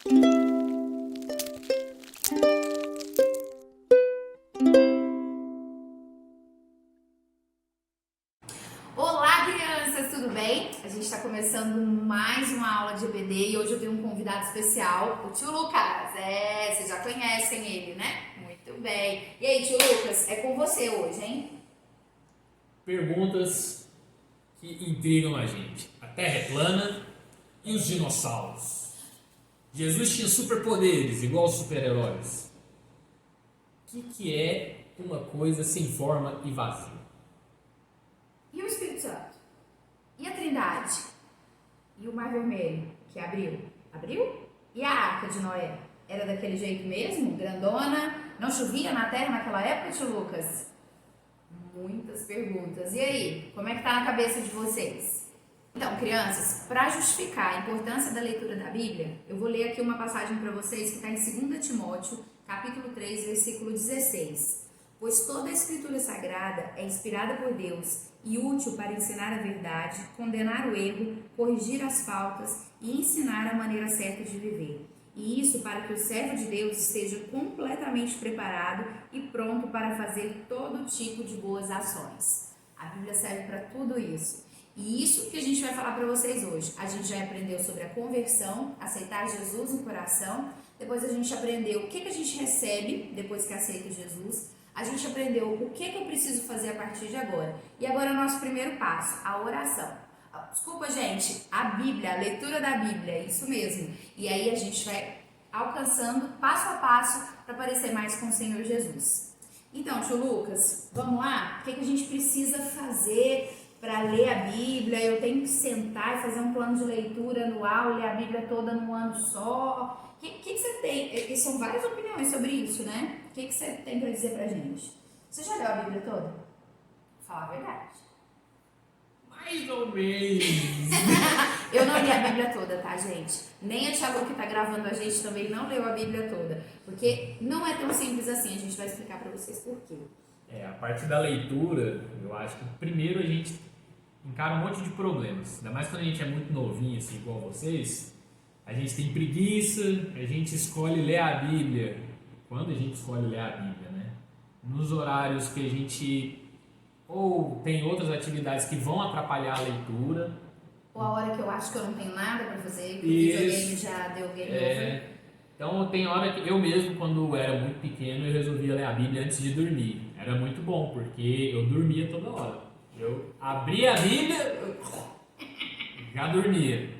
Olá, crianças, tudo bem? A gente está começando mais uma aula de EBD e hoje eu tenho um convidado especial, o tio Lucas. Vocês já conhecem ele, né? Muito bem. E aí, tio Lucas, é com você hoje, hein? Perguntas que intrigam a gente. A Terra é plana e os dinossauros? Jesus tinha superpoderes, igual os super-heróis. O que é uma coisa sem forma e vazia? E o Espírito Santo? E a Trindade? E o Mar Vermelho, que abriu? Abriu? E a Arca de Noé? Era daquele jeito mesmo? Grandona? Não chovia na Terra naquela época, tio Lucas? Muitas perguntas. E aí, como é que tá na cabeça de vocês? Então, crianças, para justificar a importância da leitura da Bíblia, eu vou ler aqui uma passagem para vocês que está em 2 Timóteo, capítulo 3, versículo 16. Pois toda a Escritura Sagrada é inspirada por Deus e útil para ensinar a verdade, condenar o erro, corrigir as faltas e ensinar a maneira certa de viver. E isso para que o servo de Deus esteja completamente preparado e pronto para fazer todo tipo de boas ações. A Bíblia serve para tudo isso. E isso que a gente vai falar para vocês hoje. A gente já aprendeu sobre a conversão, aceitar Jesus no coração. Depois a gente aprendeu o que a gente recebe depois que aceita Jesus. A gente aprendeu o que eu preciso fazer a partir de agora. E agora é o nosso primeiro passo, a oração. Desculpa, gente, a Bíblia, a leitura da Bíblia, isso mesmo. E aí a gente vai alcançando passo a passo para parecer mais com o Senhor Jesus. Então, tio Lucas, vamos lá? O que a gente precisa fazer para ler a Bíblia? Eu tenho que sentar e fazer um plano de leitura anual, ler a Bíblia toda num ano só? O que você tem? E são várias opiniões sobre isso, né? O que você tem para dizer pra gente? Você já leu a Bíblia toda? Fala a verdade. Mais ou menos. Eu não li a Bíblia toda, tá, gente? Nem a Tia Lu que tá gravando a gente também não leu a Bíblia toda. Porque não é tão simples assim, a gente vai explicar pra vocês por quê. A parte da leitura, eu acho que primeiro a gente encara um monte de problemas. Ainda mais quando a gente é muito novinho, assim, igual vocês. A gente tem preguiça, a gente escolhe ler a Bíblia. Quando a gente escolhe ler a Bíblia, né? Nos horários que a gente ou tem outras atividades que vão atrapalhar a leitura. Ou a hora que eu acho que eu não tenho nada pra fazer, que o videogame já deu game over. Então tem hora que eu mesmo, quando era muito pequeno, eu resolvia ler a Bíblia antes de dormir. Era muito bom, porque eu dormia toda hora. Eu abria a Bíblia, já dormia.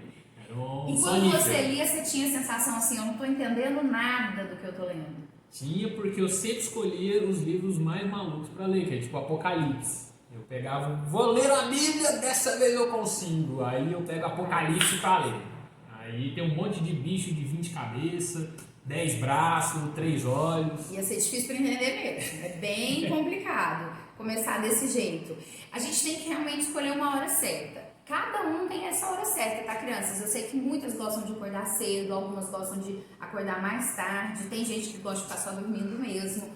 Era um e quando sonífero. você lia, você tinha a sensação assim, eu não tô entendendo nada do que eu tô lendo. Tinha, porque eu sempre escolhia os livros mais malucos para ler, que é tipo Apocalipse. Eu pegava, vou ler a Bíblia, dessa vez eu consigo. Aí eu pego Apocalipse para ler. Aí tem um monte de bicho de 20 cabeças, 10 braços, 3 olhos. Ia ser difícil para entender mesmo. É bem complicado começar desse jeito. A gente tem que realmente escolher uma hora certa. Cada um tem essa hora certa, tá, crianças? Eu sei que muitas gostam de acordar cedo, algumas gostam de acordar mais tarde, tem gente que gosta de ficar só dormindo mesmo.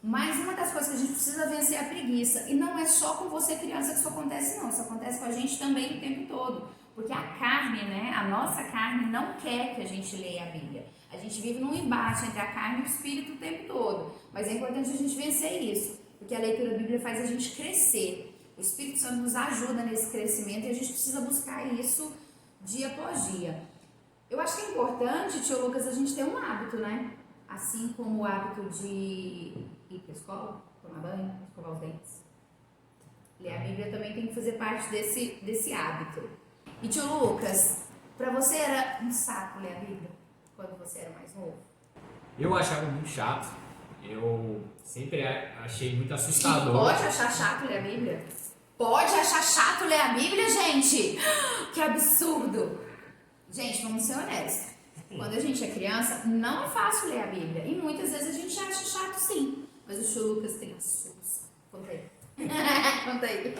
Mas uma das coisas que a gente precisa vencer é a preguiça. E não é só com você, criança, que isso acontece, não. Isso acontece com a gente também o tempo todo. Porque a carne, né, a nossa carne não quer que a gente leia a Bíblia. A gente vive num embate entre a carne e o espírito o tempo todo. Mas é importante a gente vencer isso. Porque a leitura da Bíblia faz a gente crescer. O Espírito Santo nos ajuda nesse crescimento e a gente precisa buscar isso dia após dia. Eu acho que é importante, tio Lucas, a gente ter um hábito, né? Assim como o hábito de ir para a escola, tomar banho, escovar os dentes. Ler a Bíblia também tem que fazer parte desse hábito. E tio Lucas, pra você era um saco ler a Bíblia quando você era mais novo? Eu achava muito chato. Eu sempre achei muito assustador. Pode achar chato ler a Bíblia? Pode achar chato ler a Bíblia, gente? Que absurdo! Gente, vamos ser honestos. Quando a gente é criança, não é fácil ler a Bíblia. E muitas vezes a gente acha chato, sim. Mas o tio Lucas tem a solução. Conta aí. Conta aí.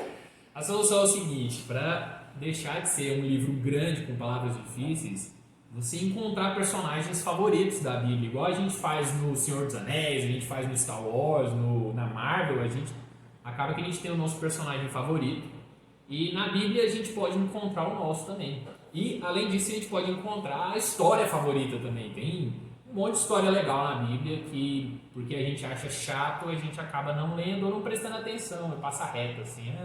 A solução é o seguinte: para deixar de ser um livro grande com palavras difíceis, você encontrar personagens favoritos da Bíblia, igual a gente faz no Senhor dos Anéis, a gente faz no Star Wars, na Marvel, a gente acaba que a gente tem o nosso personagem favorito e na Bíblia a gente pode encontrar o nosso também. E além disso a gente pode encontrar a história favorita também. Tem um monte de história legal na Bíblia que, porque a gente acha chato, a gente acaba não lendo ou não prestando atenção, passa reto assim.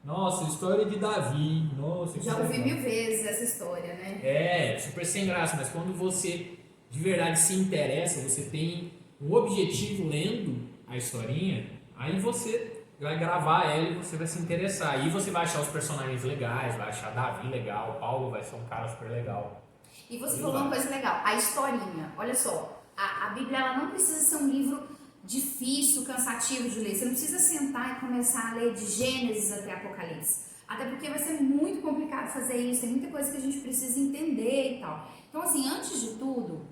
Nossa, história de Davi. Nossa, Já ouvi 1000 vezes essa história, né? Super sem graça, mas quando você de verdade se interessa, você tem um objetivo lendo a historinha, aí você vai gravar ela e você vai se interessar. Aí você vai achar os personagens legais, vai achar Davi legal, Paulo vai ser um cara super legal. E você falou uma coisa legal, a historinha. Olha só, a Bíblia ela não precisa ser um livro difícil, cansativo de ler. Você não precisa sentar e começar a ler de Gênesis até Apocalipse. Até porque vai ser muito complicado fazer isso, tem muita coisa que a gente precisa entender e tal. Então, assim, antes de tudo,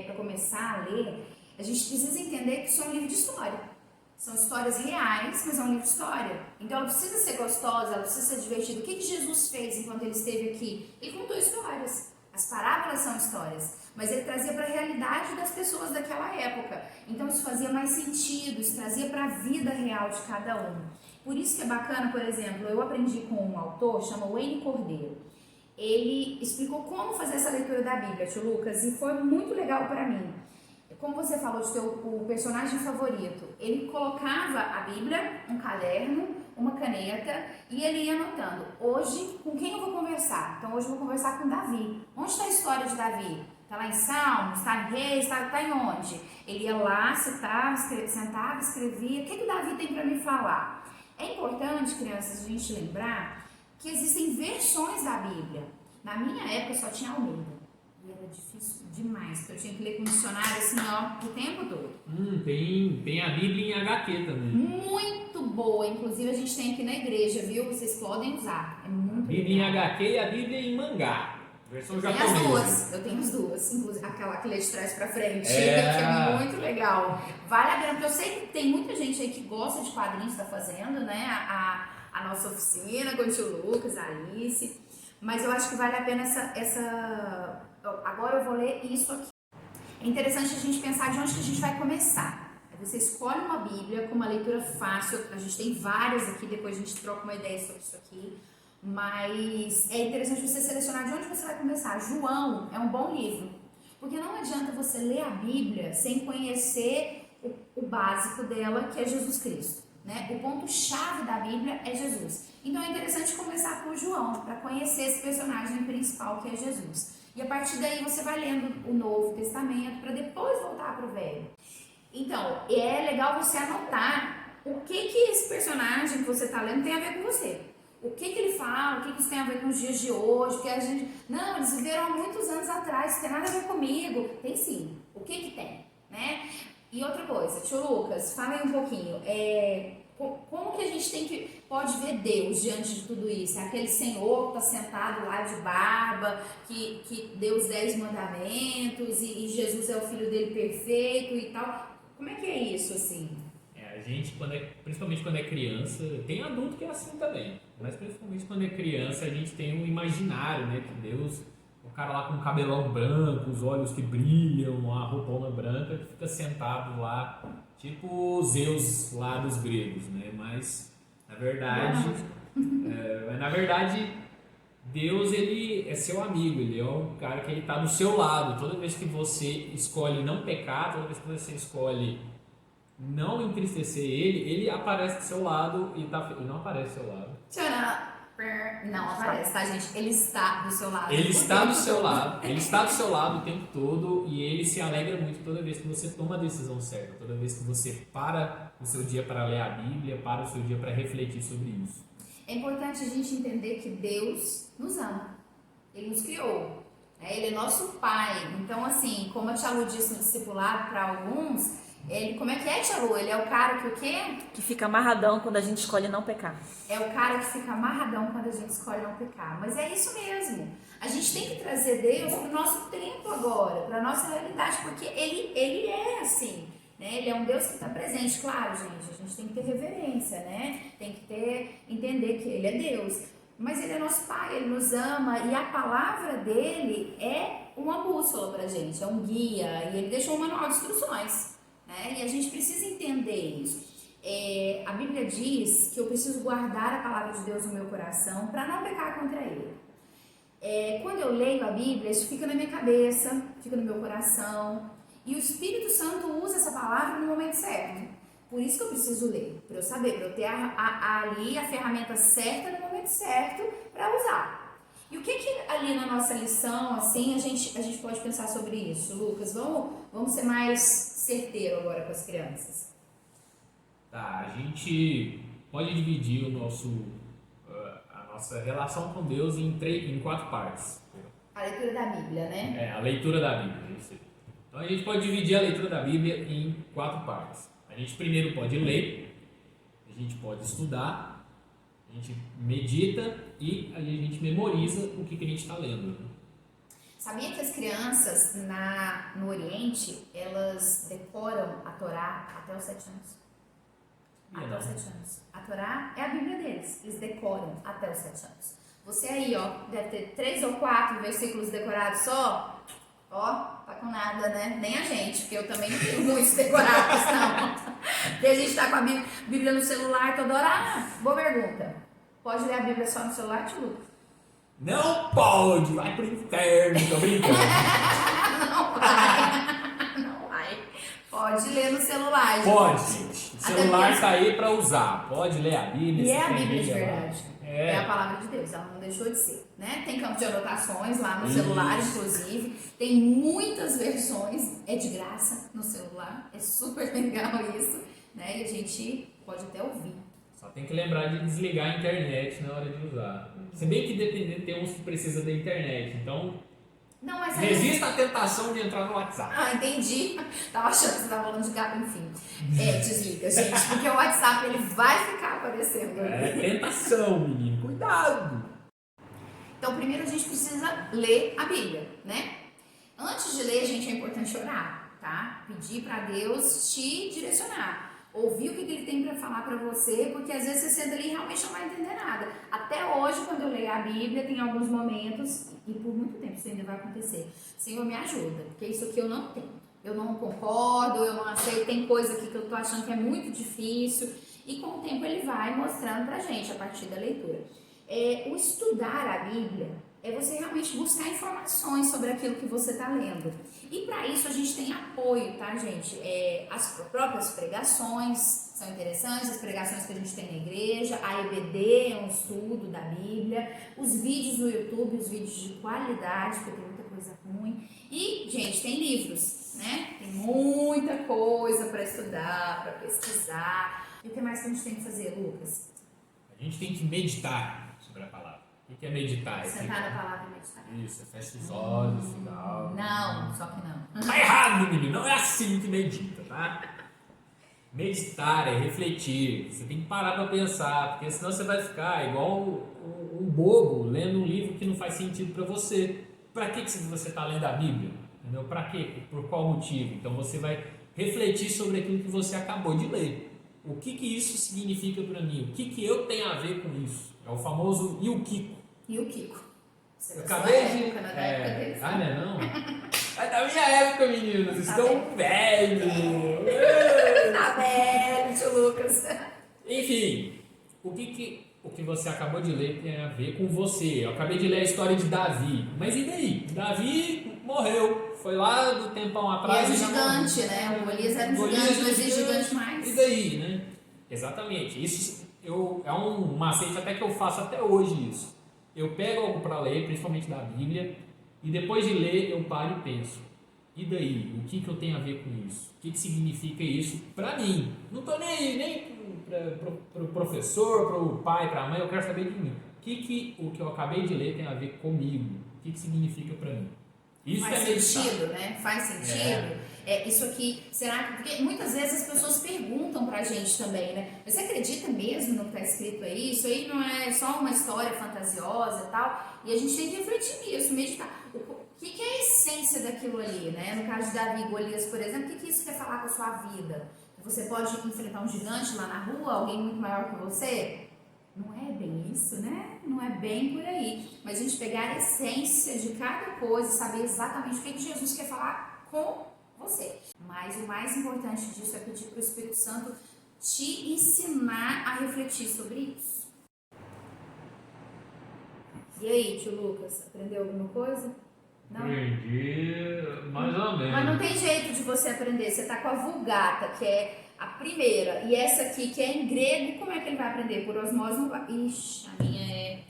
para começar a ler, a gente precisa entender que isso é um livro de história. São histórias reais, mas é um livro de história. Então ela precisa ser gostosa, ela precisa ser divertida. O que Jesus fez enquanto ele esteve aqui? Ele contou histórias. As parábolas são histórias, mas ele trazia para a realidade das pessoas daquela época. Então isso fazia mais sentido, isso trazia para a vida real de cada um. Por isso que é bacana, por exemplo, eu aprendi com um autor, chama Wayne Cordeiro. Ele explicou como fazer essa leitura da Bíblia, tio Lucas, e foi muito legal para mim. Como você falou de ter o personagem favorito, ele colocava a Bíblia, um caderno, uma caneta e ele ia anotando. Hoje, com quem eu vou conversar? Então hoje eu vou conversar com Davi. Onde está a história de Davi? Está lá em Salmos? Está em Reis? Está em onde? Ele ia lá, sentava, escrevia. O que Davi tem para me falar? É importante, crianças, a gente lembrar que existem versões da Bíblia. Na minha época só tinha Almeida. E era difícil demais, porque eu tinha que ler com dicionário assim, ó, o tempo todo. Tem a Bíblia em HQ também. Muito boa, inclusive a gente tem aqui na igreja, viu? Vocês podem usar, é muito Bíblia legal. em HQ e a Bíblia em mangá. Versão japonesa. japonesa. Eu tenho as duas, inclusive aquela que lê de trás pra frente, que é muito legal. Vale a pena, porque eu sei que tem muita gente aí que gosta de quadrinhos, está fazendo, né? A nossa oficina com o tio Lucas, a Alice. Mas eu acho que vale a pena essa... Agora eu vou ler isso aqui. É interessante a gente pensar de onde que a gente vai começar. Você escolhe uma Bíblia com uma leitura fácil. A gente tem várias aqui, depois a gente troca uma ideia sobre isso aqui. Mas é interessante você selecionar de onde você vai começar. João é um bom livro. Porque não adianta você ler a Bíblia sem conhecer o básico dela, que é Jesus Cristo. Né? O ponto-chave da Bíblia é Jesus. Então é interessante começar por João, para conhecer esse personagem principal que é Jesus. E a partir daí você vai lendo o Novo Testamento, para depois voltar para o Velho. Então, é legal você anotar o que esse personagem que você está lendo tem a ver com você. O que ele fala, o que isso tem a ver com os dias de hoje, que a gente... Não, eles viveram há muitos anos atrás, isso tem nada a ver comigo. Tem sim. O que tem, né? E outra coisa, tio Lucas, fala aí um pouquinho, como que a gente pode ver Deus diante de tudo isso? É aquele Senhor que está sentado lá de barba, que deu os 10 mandamentos e Jesus é o filho dele perfeito e tal. Como é que é isso, assim? A gente, principalmente quando é criança, tem adulto que é assim também, mas principalmente quando é criança a gente tem um imaginário, né, que Deus... O cara lá com o cabelão branco, os olhos que brilham, a roupona branca, que fica sentado lá, tipo Zeus lá dos gregos, né? Mas, na verdade, Deus, ele é seu amigo, ele é o cara que ele tá do seu lado. Toda vez que você escolhe não pecar, toda vez que você escolhe não entristecer ele aparece do seu lado e não aparece do seu lado. Não aparece, tá, gente? Ele está do seu lado. Ele está do seu lado, ele está do seu lado o tempo todo e ele se alegra muito toda vez que você toma a decisão certa, toda vez que você para o seu dia para ler a Bíblia, para o seu dia para refletir sobre isso. É importante a gente entender que Deus nos ama, Ele nos criou, né? Ele é nosso Pai. Então, assim, como a tia Lu disse no discipulado para alguns, ele, como é que é, tia Lu? Ele é o cara que o quê? Que fica amarradão quando a gente escolhe não pecar. É o cara que fica amarradão quando a gente escolhe não pecar. Mas é isso mesmo. A gente tem que trazer Deus para o nosso tempo agora, para a nossa realidade, porque ele é assim, né? Ele é um Deus que está presente. Claro, gente, a gente tem que ter reverência, né? Tem que entender que Ele é Deus. Mas Ele é nosso Pai, Ele nos ama e a palavra dEle é uma bússola para a gente, é um guia. E Ele deixou um manual de instruções. E a gente precisa entender isso. A Bíblia diz que eu preciso guardar a palavra de Deus no meu coração para não pecar contra Ele. Quando eu leio a Bíblia, isso fica na minha cabeça, fica no meu coração. E o Espírito Santo usa essa palavra no momento certo. Por isso que eu preciso ler, para eu saber, para eu ter ali a ferramenta certa no momento certo para usar. E o que ali na nossa lição, assim, a gente pode pensar sobre isso, Lucas? Vamos ser mais certeiro agora com as crianças. Tá, a gente pode dividir a nossa relação com Deus em 4 partes. A leitura da Bíblia, né? A leitura da Bíblia, isso aí. Então a gente pode dividir a leitura da Bíblia em 4 partes. A gente primeiro pode ler, a gente pode estudar, a gente medita e aí a gente memoriza o que a gente está lendo. Sabia que as crianças no Oriente, elas decoram a Torá até os 7 anos? Até os 7 anos. A Torá é a Bíblia deles, eles decoram até os 7 anos. Você aí, ó, deve ter 3 ou 4 versículos decorados só. Ó, tá com nada, né? Nem a gente, porque eu também não tenho muitos decorados, não. E a gente tá com a Bíblia no celular toda hora. Boa pergunta. Pode ler a Bíblia só no celular, tio Lucas? Não pode! Vai pro inferno, tô brincando. Não vai. Não vai. Pode ler no celular, gente. Pode, gente. O celular tá aí pra usar. Pode ler a Bíblia. E é a tem Bíblia de verdade. É. É a palavra de Deus, ela não deixou de ser, né? Tem campo de anotações lá no celular, inclusive. Tem muitas versões, é de graça no celular. É super legal isso, né? E a gente pode até ouvir. Só tem que lembrar de desligar a internet na hora de usar. Se bem que dependendo, tem uns que precisam da internet. Então, não, mas resista à tentação de entrar no WhatsApp. Ah, entendi. Tava achando que você tava falando de gato, enfim. Desliga, gente, porque o WhatsApp ele vai ficar aparecendo. É tentação, menino. Cuidado! Então, primeiro a gente precisa ler a Bíblia, né? Antes de ler, gente, é importante orar, tá? Pedir para Deus te direcionar. Ouvir o que ele tem para falar para você, porque às vezes você senta ali e realmente não vai entender nada. Até hoje, quando eu leio a Bíblia, tem alguns momentos, e por muito tempo isso ainda vai acontecer. Senhor, me ajuda, porque isso aqui eu não tenho. Eu não concordo, eu não aceito, tem coisa aqui que eu tô achando que é muito difícil. E com o tempo ele vai mostrando pra gente, a partir da leitura. O estudar a Bíblia é você realmente buscar informações sobre aquilo que você está lendo. E para isso a gente tem apoio, tá, gente? As próprias pregações são interessantes, as pregações que a gente tem na igreja, a EBD é um estudo da Bíblia, os vídeos no YouTube, os vídeos de qualidade, porque tem muita coisa ruim. E, gente, tem livros, né? Tem muita coisa para estudar, para pesquisar. E o que mais que a gente tem que fazer, Lucas? A gente tem que meditar sobre a palavra. O que é meditar? Sentar na palavra e meditar. Isso, fecha os olhos e tal. Não, só que não. Tá errado, menino. Não é assim que medita, tá? Meditar é refletir. Você tem que parar pra pensar, porque senão você vai ficar igual um bobo lendo um livro que não faz sentido pra você. Pra que você tá lendo a Bíblia? Entendeu? Pra quê? Por qual motivo? Então você vai refletir sobre aquilo que você acabou de ler. O que isso significa pra mim? O que eu tenho a ver com isso? É o famoso e o Kiko. E o Kiko? Eu acabei de... época, não é da época deles. Ah, não é não? É da minha época, meninos. Estão velhos. Tá velho, tio Lucas. Enfim, o que você acabou de ler tem a ver com você. Eu acabei de ler a história de Davi. Mas e daí? Davi morreu. Foi lá do tempão atrás. E era um gigante, né? O Golias era um gigante, não existe gigante mais. E daí, né? Exatamente. Isso é um macete até que eu faço até hoje isso. Eu pego algo para ler, principalmente da Bíblia, e depois de ler eu paro e penso. E daí? O que eu tenho a ver com isso? O que significa isso para mim? Não estou nem aí, nem para o professor, para o pai, para a mãe, eu quero saber de mim. O que eu acabei de ler tem a ver comigo? O que significa para mim? Isso faz sentido, né? Faz sentido. Isso aqui, será que... Porque muitas vezes as pessoas perguntam pra gente também, né? Você acredita mesmo no que tá escrito aí? Isso aí não é só uma história fantasiosa e tal? E a gente tem que refletir nisso, meditar. O que é a essência daquilo ali, né? No caso de Davi e Golias, por exemplo, o que isso quer falar com a sua vida? Você pode enfrentar um gigante lá na rua, alguém muito maior que você? Não é bem isso, né? Não é bem por aí. Mas a gente pegar a essência de cada coisa, saber exatamente o que Jesus quer falar com você. Mas o mais importante disso é pedir para o Espírito Santo te ensinar a refletir sobre isso. E aí, tio Lucas, aprendeu alguma coisa? Não? Aprendi mais ou menos. Mas não tem jeito de você aprender. Você tá com a Vulgata, que é a primeira, e essa aqui, que é em grego, como é que ele vai aprender? Por osmose não vai. Ixi, a minha é.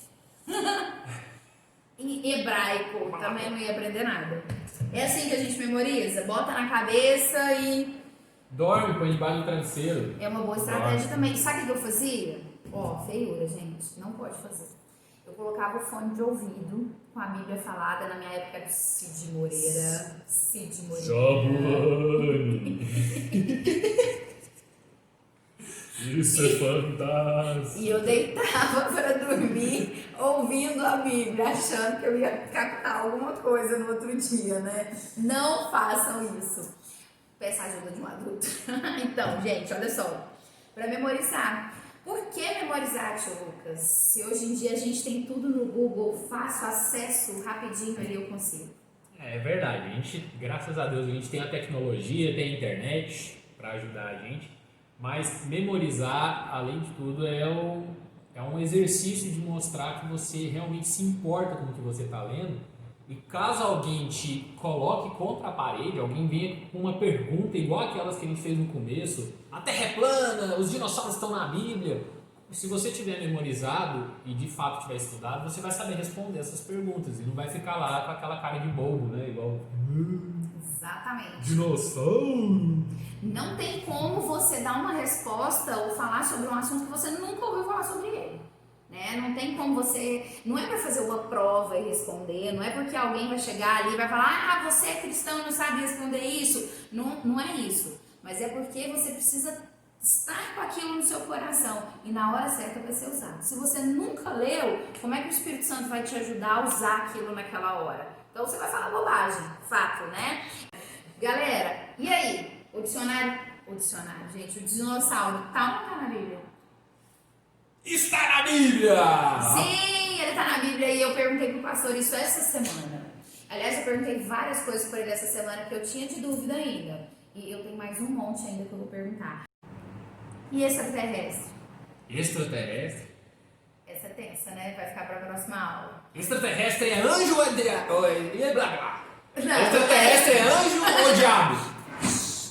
Em hebraico, também não ia aprender nada. É assim que a gente memoriza? Bota na cabeça e. Dorme, põe debaixo do travesseiro. É uma boa estratégia também. Sabe o que eu fazia? Ó, feiura, gente. Não pode fazer. Eu colocava o fone de ouvido com a Bíblia falada na minha época do Cid Moreira. Cid Moreira. Giovanni. Isso é fantástico. E eu deitava para dormir ouvindo a Bíblia, achando que eu ia captar alguma coisa no outro dia, né? Não façam isso. Peça ajuda de um adulto. Então, gente, olha só. Para memorizar. Por que memorizar, tio Lucas? Se hoje em dia a gente tem tudo no Google, fácil acesso, rapidinho ali eu consigo. É verdade, a gente, graças a Deus, a gente tem a tecnologia, tem a internet para ajudar a gente, mas memorizar, além de tudo, é um exercício de mostrar que você realmente se importa com o que você está lendo. E caso alguém te coloque contra a parede, alguém venha com uma pergunta igual aquelas que a gente fez no começo, a Terra é plana, os dinossauros estão na Bíblia. Se você tiver memorizado e de fato tiver estudado, você vai saber responder essas perguntas e não vai ficar lá com aquela cara de bobo, né? Igual Exatamente. dinossauro. Não tem como você dar uma resposta ou falar sobre um assunto que você nunca ouviu falar sobre ele. Né? Não tem como você. Não é para fazer uma prova e responder, não é porque alguém vai chegar ali e vai falar, ah, você é cristão e não sabe responder isso. Não, não é isso. Mas é porque você precisa estar com aquilo no seu coração e na hora certa vai ser usado. Se você nunca leu, como é que o Espírito Santo vai te ajudar a usar aquilo naquela hora? Então você vai falar bobagem, fato, né? Galera, e aí? O dicionário, gente, o dinossauro tá ou não tá na Bíblia? Está na Bíblia! Sim, ele tá na Bíblia e eu perguntei pro pastor isso essa semana. Aliás, eu perguntei várias coisas para ele essa semana que eu tinha de dúvida ainda. E eu tenho mais um monte ainda que eu vou perguntar. E extraterrestre? Extraterrestre? Essa é tensa, né? Vai ficar pra próxima aula. Extraterrestre é anjo ou é diabo? Não, Extraterrestre é anjo ou diabo?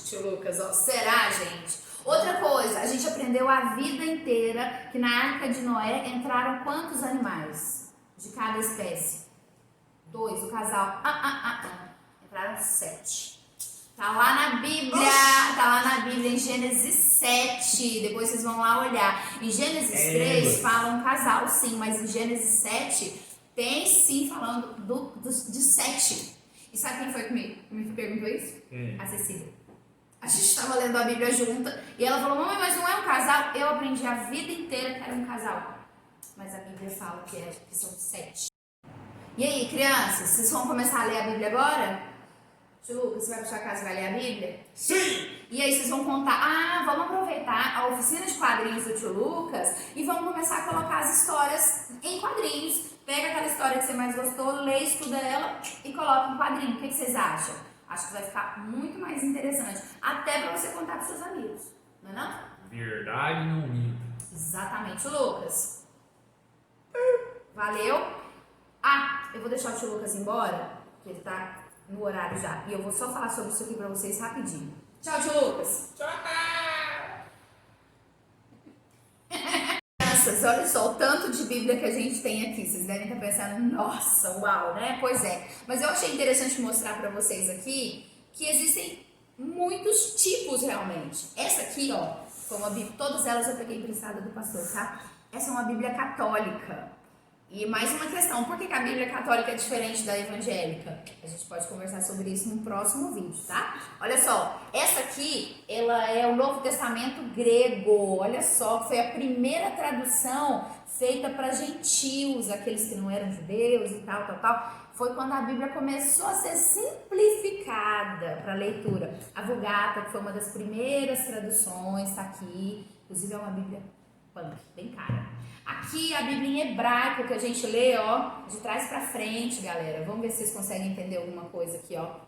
Tio Lucas, ó, será, gente? Outra coisa, a gente aprendeu a vida inteira que na Arca de Noé entraram quantos animais de cada espécie? 2, o casal. Entraram 7. Tá lá na Bíblia, em Gênesis 7. Depois vocês vão lá olhar. Em Gênesis 3 fala um casal, sim, mas em Gênesis 7 tem sim falando de 7. E sabe quem foi que me perguntou isso? A Cecília. A gente estava lendo a Bíblia junta e ela falou, mamãe, mas não é um casal? Eu aprendi a vida inteira que era um casal. Mas a Bíblia fala que são 7. E aí, crianças, vocês vão começar a ler a Bíblia agora? Tio Lucas, você vai pra sua casa e vai ler a Bíblia? Sim! E aí vocês vão contar, vamos aproveitar a oficina de quadrinhos do tio Lucas e vamos começar a colocar as histórias em quadrinhos. Pega aquela história que você mais gostou, lê, estuda ela e coloca em quadrinho. O que vocês acham? Acho que vai ficar muito mais interessante. Até pra você contar pros seus amigos. Não é não? Verdade não minto. Exatamente, Lucas. Valeu. Eu vou deixar o tio Lucas embora, porque ele tá no horário já. E eu vou só falar sobre isso aqui pra vocês rapidinho. Tchau, tio Lucas. Tchau! Olha só, o tanto de Bíblia que a gente tem aqui. Vocês devem estar pensando, nossa, uau, né? Pois é. Mas eu achei interessante mostrar para vocês aqui que existem muitos tipos realmente. Essa aqui, ó, foi uma Bíblia, todas elas eu peguei emprestada do pastor, tá? Essa é uma Bíblia católica. E mais uma questão, por que a Bíblia católica é diferente da evangélica? A gente pode conversar sobre isso num próximo vídeo, tá? Olha só, essa aqui, ela é o Novo Testamento grego. Olha só, foi a primeira tradução feita para gentios, aqueles que não eram judeus e tal. Foi quando a Bíblia começou a ser simplificada para leitura. A Vulgata, que foi uma das primeiras traduções, tá aqui. Inclusive é uma Bíblia punk, bem cara. Aqui a Bíblia em hebraico que a gente lê, ó, de trás pra frente, galera. Vamos ver se vocês conseguem entender alguma coisa aqui, ó. Não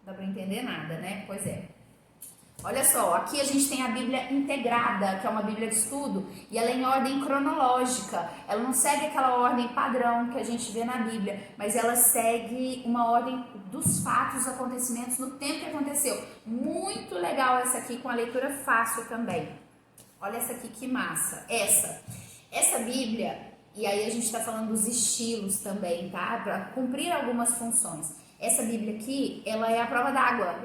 dá pra entender nada, né? Pois é. Olha só, aqui a gente tem a Bíblia integrada, que é uma Bíblia de estudo, e ela é em ordem cronológica. Ela não segue aquela ordem padrão que a gente vê na Bíblia, mas ela segue uma ordem dos fatos, dos acontecimentos, no tempo que aconteceu. Muito legal essa aqui, com a leitura fácil também. Olha essa aqui, que massa. Essa Bíblia, e aí a gente está falando dos estilos também, tá? Para cumprir algumas funções. Essa Bíblia aqui, ela é a prova d'água.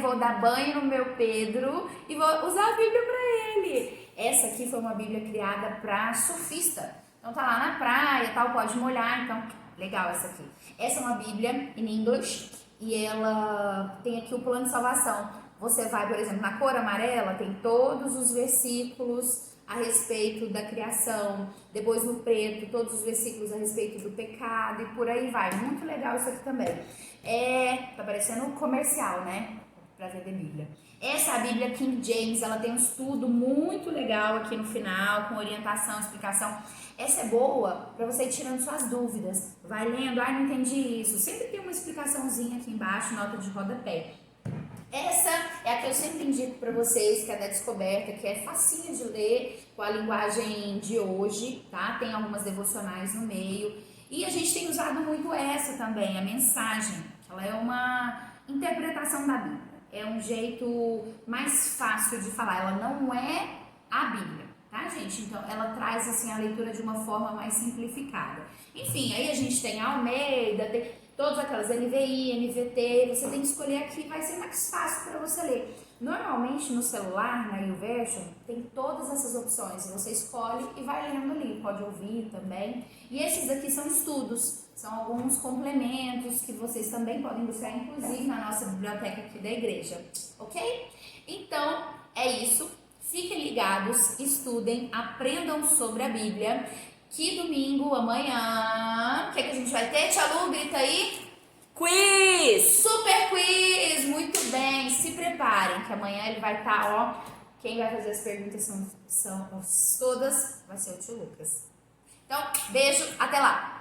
Vou dar banho no meu Pedro e vou usar a Bíblia para ele. Essa aqui foi uma Bíblia criada para surfista. Então tá lá na praia, tal, pode molhar, então legal essa aqui. Essa é uma Bíblia em inglês e ela tem aqui o plano de salvação. Você vai, por exemplo, na cor amarela, tem todos os versículos a respeito da criação, depois no preto, todos os versículos a respeito do pecado e por aí vai. Muito legal isso aqui também. Tá parecendo um comercial, né? Pra vender Bíblia. Essa é a Bíblia King James, ela tem um estudo muito legal aqui no final, com orientação, explicação. Essa é boa para você ir tirando suas dúvidas. Vai lendo, não entendi isso. Sempre tem uma explicaçãozinha aqui embaixo, nota de rodapé. Essa é a que eu sempre indico para vocês, que é da Descoberta, que é facinho de ler, com a linguagem de hoje, tá? Tem algumas devocionais no meio. E a gente tem usado muito essa também, a mensagem. Ela é uma interpretação da Bíblia. É um jeito mais fácil de falar. Ela não é a Bíblia, tá, gente? Então, ela traz, assim, a leitura de uma forma mais simplificada. Enfim, aí a gente tem a Almeida, tem todas aquelas NVI, NVT, você tem que escolher aqui, vai ser mais fácil para você ler. Normalmente no celular, na YouVersion, tem todas essas opções, você escolhe e vai lendo ali, pode ouvir também. E esses daqui são estudos, são alguns complementos que vocês também podem buscar, inclusive na nossa biblioteca aqui da igreja, ok? Então, é isso. Fiquem ligados, estudem, aprendam sobre a Bíblia. Que domingo, amanhã, o que a gente vai ter? Tia Lu, grita aí. Quiz! Super quiz! Muito bem, se preparem, que amanhã ele vai estar, quem vai fazer as perguntas são todas, vai ser o tio Lucas. Então, beijo, até lá!